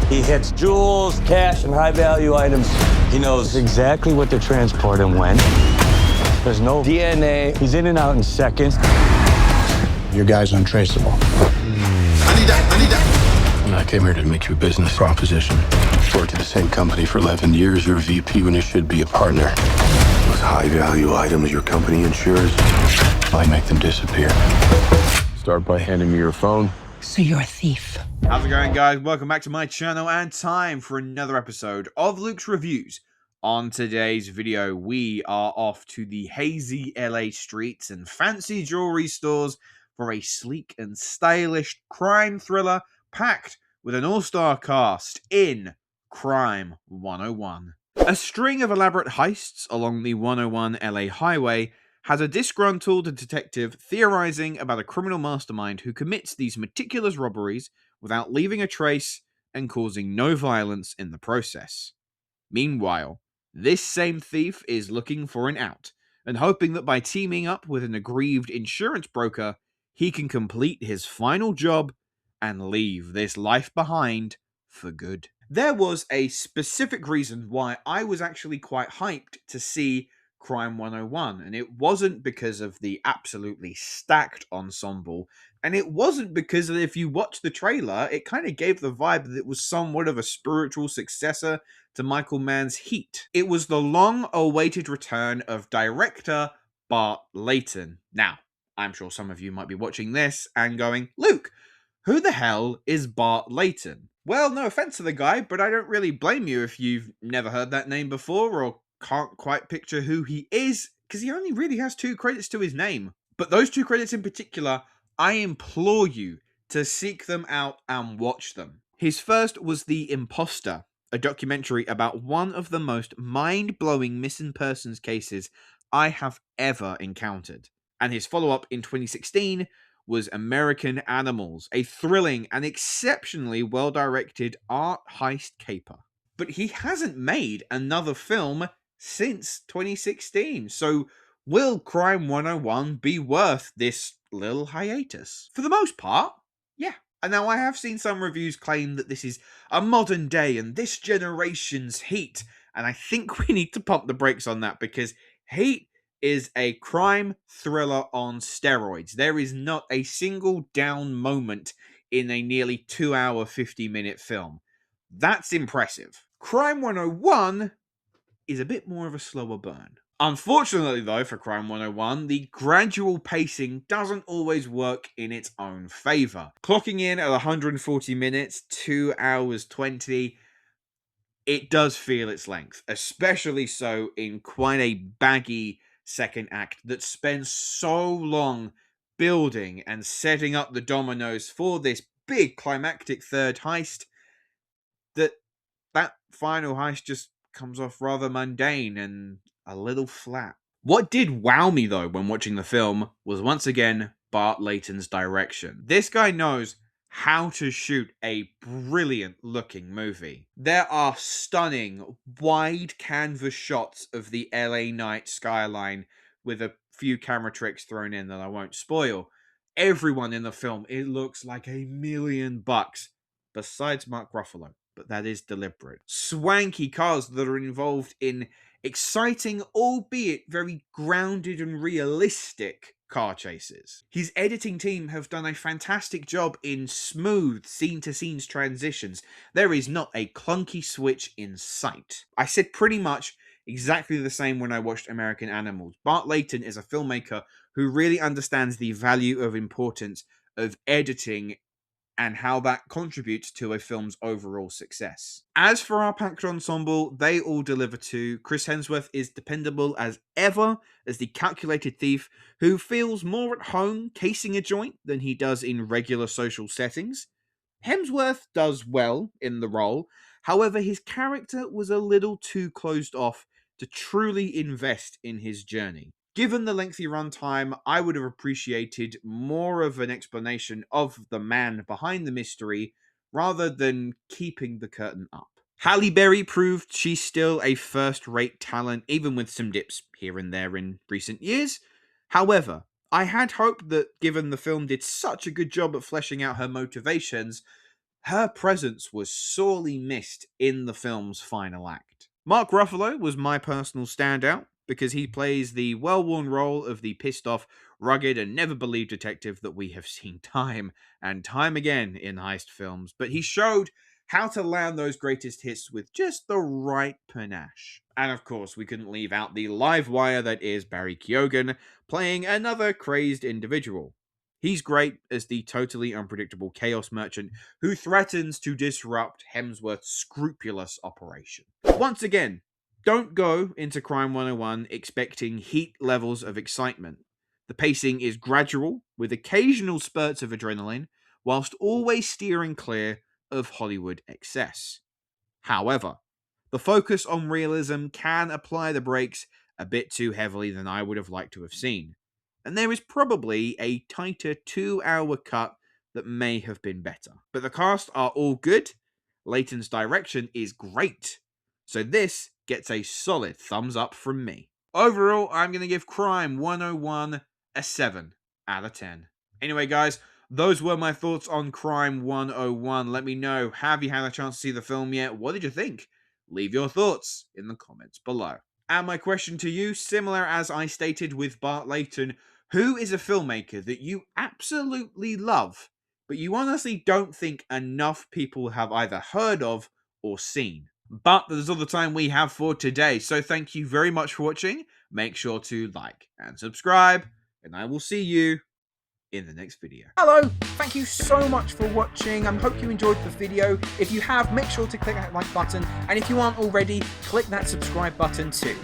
He hits jewels, cash, and high-value items. He knows exactly what to transport and when. There's no DNA. He's in and out in seconds. Your guy's untraceable. I came here to make you a business proposition. Worked at the same company for 11 years. You're a VP when you should be a partner. Those high-value items your company insures, I make them disappear. Start by handing me your phone. So you're a thief. How's it going, guys? Welcome back to my channel and time for another episode of Luke's Reviews. On today's video, we are off to the hazy LA streets and fancy jewelry stores for a sleek and stylish crime thriller packed with an all-star cast in Crime 101. A string of elaborate heists along the 101 LA highway has a disgruntled detective theorizing about a criminal mastermind who commits these meticulous robberies without leaving a trace and causing no violence in the process. Meanwhile, this same thief is looking for an out and hoping that by teaming up with an aggrieved insurance broker, he can complete his final job and leave this life behind for good. There was a specific reason why I was actually quite hyped to see Crime 101, and it wasn't because of the absolutely stacked ensemble, and it wasn't because if you watch the trailer, it kind of gave the vibe that it was somewhat of a spiritual successor to Michael Mann's Heat. It was the long-awaited return of director Bart Layton. Now, I'm sure some of you might be watching this and going, Luke, who the hell is Bart Layton? Well, no offense to the guy, but I don't really blame you if you've never heard that name before or can't quite picture who he is, because he only really has 2 credits to his name. But those 2 credits in particular, I implore you to seek them out and watch them. His first was The Imposter, a documentary about one of the most mind-blowing missing persons cases I have ever encountered. And his follow-up in 2016 was American Animals, a thrilling and exceptionally well-directed art heist caper. But he hasn't made another film since 2016, so will Crime 101 be worth this little hiatus? For the most part, yeah. And now I have seen some reviews claim that this is a modern day and this generation's Heat, and I think we need to pump the brakes on that because Heat is a crime thriller on steroids. There is not a single down moment in a nearly 2-hour, 50-minute film. That's impressive. Crime 101 is a bit more of a slower burn. Unfortunately, though, for Crime 101, the gradual pacing doesn't always work in its own favour. Clocking in at 140 minutes, 2 hours 20, it does feel its length, especially so in quite a baggy second act that spends so long building and setting up the dominoes for this big climactic third heist that final heist just comes off rather mundane and a little flat. What did wow me though when watching the film was once again Bart Layton's direction. This guy knows how to shoot a brilliant looking movie. There are stunning wide canvas shots of the LA night skyline with a few camera tricks thrown in that I won't spoil. Everyone in the film, it looks like $1 million besides Mark Ruffalo. But that is deliberate. Swanky cars that are involved in exciting, albeit very grounded and realistic car chases. His editing team have done a fantastic job in smooth scene-to-scene transitions. There is not a clunky switch in sight. I said pretty much exactly the same when I watched American Animals. Bart Layton is a filmmaker who really understands the value of importance of editing and how that contributes to a film's overall success. As for our packed ensemble, they all deliver too. Chris Hemsworth is dependable as ever as the calculated thief who feels more at home casing a joint than he does in regular social settings. Hemsworth does well in the role, however his character was a little too closed off to truly invest in his journey. Given the lengthy runtime, I would have appreciated more of an explanation of the man behind the mystery rather than keeping the curtain up. Halle Berry proved she's still a first-rate talent, even with some dips here and there in recent years. However, I had hoped that given the film did such a good job at fleshing out her motivations, her presence was sorely missed in the film's final act. Mark Ruffalo was my personal standout because he plays the well-worn role of the pissed-off, rugged, and never-believed detective that we have seen time and time again in heist films, but he showed how to land those greatest hits with just the right panache. And of course, we couldn't leave out the live wire that is Barry Keoghan, playing another crazed individual. He's great as the totally unpredictable chaos merchant who threatens to disrupt Hemsworth's scrupulous operation. Once again, don't go into Crime 101 expecting heat levels of excitement. The pacing is gradual, with occasional spurts of adrenaline, whilst always steering clear of Hollywood excess. However, the focus on realism can apply the brakes a bit too heavily than I would have liked to have seen, and there is probably a tighter 2-hour cut that may have been better. But the cast are all good, Layton's direction is great, so this gets a solid thumbs up from me. Overall, I'm going to give Crime 101 a 7 out of 10. Anyway, guys, those were my thoughts on Crime 101. Let me know, have you had a chance to see the film yet? What did you think? Leave your thoughts in the comments below. And my question to you, similar as I stated with Bart Layton, who is a filmmaker that you absolutely love, but you honestly don't think enough people have either heard of or seen? But that is all the time we have for today, so thank you very much for watching. Make sure to like and subscribe, and I will see you in the next video. Hello, thank you so much for watching. I hope you enjoyed the video. If you have, make sure to click that like button, and if you aren't already, click that subscribe button too.